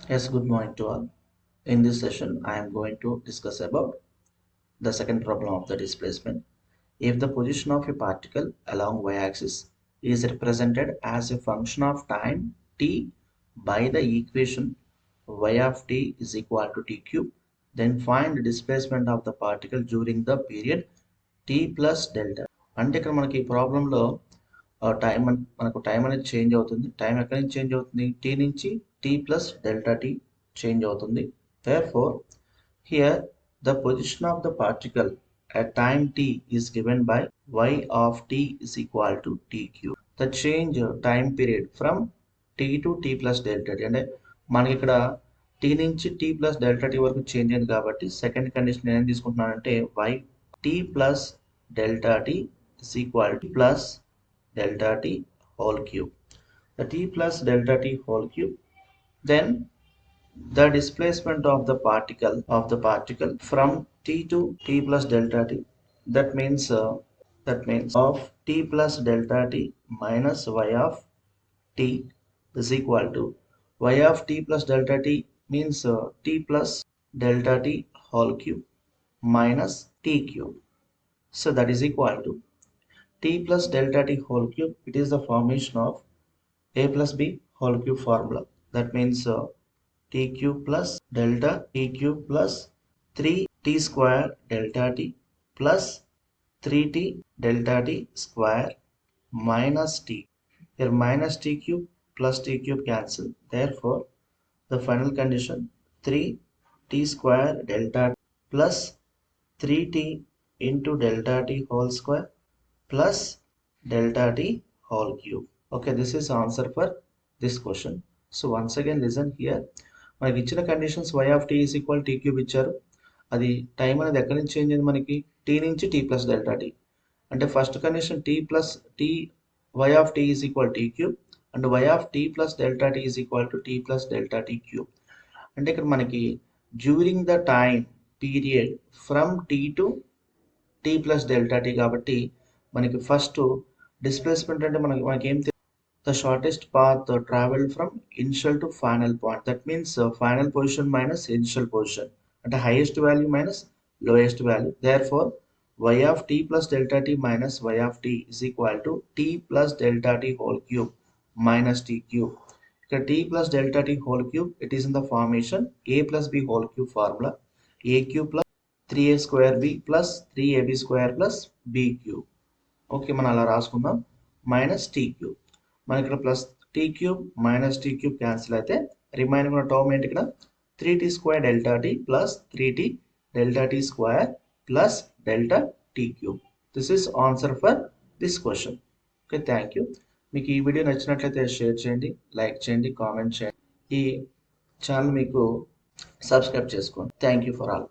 Yes, good morning to all. In this session, I am going to discuss about the second problem of the displacement. If the position of a particle along y-axis is represented as a function of time t by the equation y of t is equal to t cube, then find the displacement of the particle during the period t plus delta. అంటే ఇక్కడ మనకి ఈ ప్రాబ్లంలో మనకు time అనేది change అవుతుంది. Time ఎక్కడి నుంచి చేంజ్ అవుతుంది? టీ నుంచి t plus delta t change అవుతుంది. Therefore, here the position of the particle at time t is given by y of t is equal to t cube. The change time period from t to t plus delta t అంటే మనకి ఇక్కడ t నుంచి t plus delta t వరకు change అయింది కాబట్టి second condition నేను ఏం తీసుకుంటున్నానంటే y t plus delta t is equal to plus delta t whole cube. The t plus delta t whole cube. Then the displacement of the particle from t to t plus delta t. That means of t plus delta t minus y of t is equal to y of t plus delta t means t plus delta t whole cube minus t cube. So that is equal to t plus delta t whole cube. It is the formation of a plus b whole cube formula. That means t cube plus delta t cube plus 3t square delta t plus 3t delta t square minus t. Here minus t cube plus t cube cancel. Therefore, the final condition 3t square delta t plus 3t into delta t whole square plus delta t whole cube. Okay, this is answer for this question. So once again listen here. మనకి ఇచ్చిన conditions y of t is equal tea cube ఇచ్చారు. అది time అనేది ఎక్కడి నుంచి change అయింది మనకి t నుంచి t ప్లస్ డెల్టా t. అంటే first condition t plus t y of t is equal tea cube and y of t plus delta t is equal to t plus delta t cube. అంటే ఇక్కడ మనకి during the time period from t to t plus delta t కాబట్టి మనకి first displacement అంటే మనకి ఏం the shortest path traveled from initial to final point. That means final position minus initial position at the highest value minus lowest value. Therefore, y of t plus delta t minus y of t is equal to t plus delta t whole cube minus t cube. T plus delta t whole cube, it is in the formation a plus b whole cube formula. A cube plus 3a square b plus 3ab square plus b cube. Okay, మనం అలా రాసుకుందాం. Minus t cube మనకి ఇక్కడ plus t cube minus t cube cancel అయితే remaining ఉన్న term ఏంటి ఇక్కడ 3t square delta t plus 3t delta t square plus delta t cube. This is answer for this question. Okay, thank you. మీకు ఈ video నచ్చినట్లయితే share చేయండి, like చేయండి, comment చేయండి. ఈ ఛానల్ మీకు సబ్స్క్రైబ్ చేసుకోండి. Thank you for all.